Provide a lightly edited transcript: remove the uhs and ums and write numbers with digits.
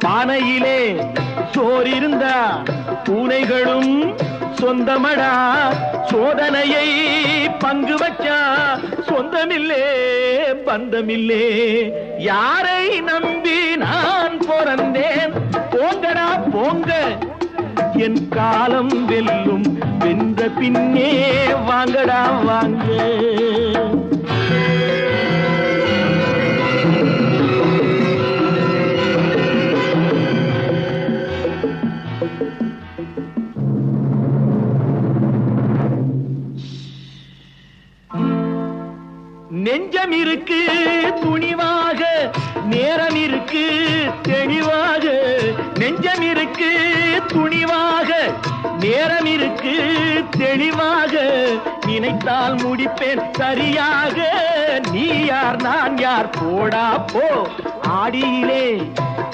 பானையிலே சோறிருந்தா பூனைகளும் சொந்தமடா. சோதனையை பங்கு வச்சா சொந்தமில்லே பந்தமில்லே. யாரை நம்பி நான் பிறந்தேன்? போங்கடா போங்க, என் காலம் வெல்லும். வென்ற பின்னே வாங்கடா வாங்க. நெஞ்சம் இருக்கு துணிவாக, நேரம் இருக்கு தெளிவாக. நெஞ்சம் இருக்கு துணிவாக, நேரம் இருக்கு தெளிவாக. நினைத்தால் முடிப்பேன் சரியாக. நீ யார் நான் யார், போடா போ. ஆடியிலே